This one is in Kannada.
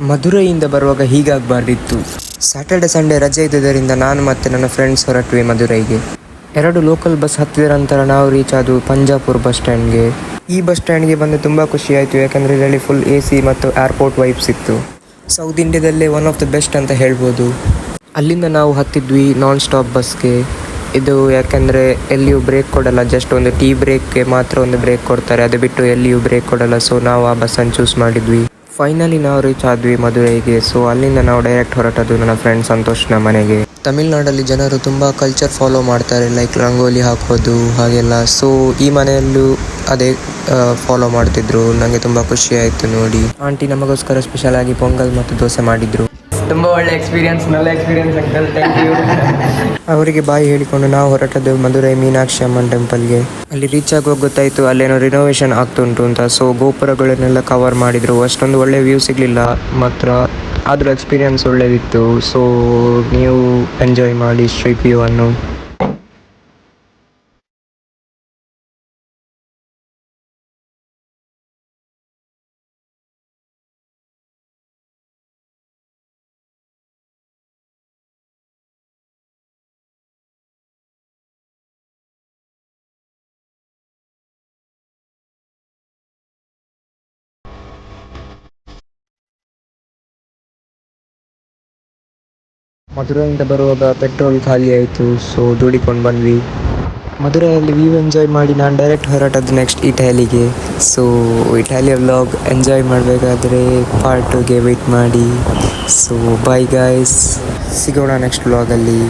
ಮಧುರೈಯಿಂದ ಬರುವಾಗ ಹೀಗಾಗಬಾರ್ದಿತ್ತು. ಸ್ಯಾಟರ್ಡೆ ಸಂಡೇ ರಜೆ ಇದ್ದುದರಿಂದ ನಾನು ಮತ್ತು ನನ್ನ ಫ್ರೆಂಡ್ಸ್ ಹೊರಟ್ವಿ ಮಧುರೈಗೆ. 2 ಲೋಕಲ್ ಬಸ್ ಹತ್ತಿದ ನಂತರ ನಾವು ರೀಚ್ ಆದವು ಪಂಜಾಪುರ್ ಬಸ್ ಸ್ಟ್ಯಾಂಡ್ಗೆ. ಈ ಬಸ್ ಸ್ಟ್ಯಾಂಡ್ಗೆ ಬಂದು ತುಂಬ ಖುಷಿ ಆಯಿತು, ಯಾಕಂದರೆ ಇದರಲ್ಲಿ ಫುಲ್ AC ಮತ್ತು ಏರ್ಪೋರ್ಟ್ ವೈಬ್ಸ್ ಇತ್ತು. ಸೌತ್ ಇಂಡಿಯಾದಲ್ಲೇ ಒನ್ ಆಫ್ ದ ಬೆಸ್ಟ್ ಅಂತ ಹೇಳ್ಬೋದು. ಅಲ್ಲಿಂದ ನಾವು ಹತ್ತಿದ್ವಿ ನಾನ್ ಸ್ಟಾಪ್ ಬಸ್ಗೆ. ಇದು ಯಾಕೆಂದರೆ ಎಲ್ಲಿಯೂ ಬ್ರೇಕ್ ಕೊಡಲ್ಲ, ಜಸ್ಟ್ ಒಂದು ಟೀ ಬ್ರೇಕ್ಗೆ ಮಾತ್ರ ಒಂದು ಬ್ರೇಕ್ ಕೊಡ್ತಾರೆ, ಅದು ಬಿಟ್ಟು ಎಲ್ಲಿಯೂ ಬ್ರೇಕ್ ಕೊಡಲ್ಲ. ಸೊ ನಾವು ಆ ಬಸ್ಸನ್ನು ಚೂಸ್ ಮಾಡಿದ್ವಿ. ಫೈನಲಿ ನಾವು ರೀಚ್ ಆದ್ವಿ ಮಧುರೈಗೆ. ಸೊ ಅಲ್ಲಿಂದ ನಾವು ಡೈರೆಕ್ಟ್ ಹೊರಟದ್ದು ನನ್ನ ಫ್ರೆಂಡ್ ಸಂತೋಷ್ನ ಮನೆಗೆ. ತಮಿಳ್ನಾಡಲ್ಲಿ ಜನರು ತುಂಬ ಕಲ್ಚರ್ ಫಾಲೋ ಮಾಡ್ತಾರೆ, ಲೈಕ್ ರಂಗೋಲಿ ಹಾಕೋದು ಹಾಗೆಲ್ಲ. ಸೊ ಈ ಮನೆಯಲ್ಲೂ ಅದೇ ಫಾಲೋ ಮಾಡ್ತಿದ್ರು. ನನಗೆ ತುಂಬ ಖುಷಿ ಆಯಿತು ನೋಡಿ. ಆಂಟಿ ನಮಗೋಸ್ಕರ ಸ್ಪೆಷಲ್ ಆಗಿ ಪೊಂಗಲ್ ಮತ್ತು ದೋಸೆ ಮಾಡಿದ್ರು. ತುಂಬ ಒಳ್ಳೆ ಎಕ್ಸ್ಪೀರಿಯನ್ಸ್, നല്ല ಎಕ್ಸ್ಪೀರಿಯನ್ಸ್ ಅಂಕಲ್, ಥ್ಯಾಂಕ್ ಯು. ಅವರಿಗೆ ಬಾಯಿ ಹೇಳಿಕೊಂಡು ನಾವು ಹೊರಟದ್ದು ಮಧುರೈ ಮೀನಾಕ್ಷಿ ಅಮ್ಮನ ಟೆಂಪಲ್ಗೆ. ಅಲ್ಲಿ ರೀಚ್ ಆಗುವಾಗ ಗೊತ್ತಾಯಿತು ಅಲ್ಲೇನೋ ರಿನೋವೇಷನ್ ಆಗ್ತುಂಟು ಅಂತ. ಸೊ ಗೋಪುರಗಳನ್ನೆಲ್ಲ ಕವರ್ ಮಾಡಿದರು. ಅಷ್ಟೊಂದು ಒಳ್ಳೆ ವ್ಯೂ ಸಿಗಲಿಲ್ಲ ಮಾತ್ರ, ಆದರೂ ಎಕ್ಸ್ಪೀರಿಯನ್ಸ್ ಒಳ್ಳೆಯದಿತ್ತು. ಸೊ ನೀವು ಎಂಜಾಯ್ ಮಾಡಿ ಸ್ಟ್ರೀಟ್ ವ್ಯೂ ಅನ್ನು. ಮಧುರೈಯಿಂದ ಬರುವಾಗ ಪೆಟ್ರೋಲ್ ಖಾಲಿ ಆಯಿತು. ಸೊ ದೂಡಿಕೊಂಡು ಬಂದ್ವಿ. ಮಧುರೈಯಲ್ಲಿ ವ್ಯೂ ಎಂಜಾಯ್ ಮಾಡಿ ನಾನು ಡೈರೆಕ್ಟ್ ಹೊರಟದ್ದು ನೆಕ್ಸ್ಟ್ ಇಟಾಲಿಗೆ. ಸೊ ಇಟಾಲಿಯ ವ್ಲಾಗ್ ಎಂಜಾಯ್ ಮಾಡಬೇಕಾದ್ರೆ ಪಾರ್ಟ್ 2ಗೆ ವೆಯ್ಟ್ ಮಾಡಿ. ಸೊ ಬೈ ಗಾಯ್ಸ್, ಸಿಗೋಣ ನೆಕ್ಸ್ಟ್ ವ್ಲಾಗಲ್ಲಿ.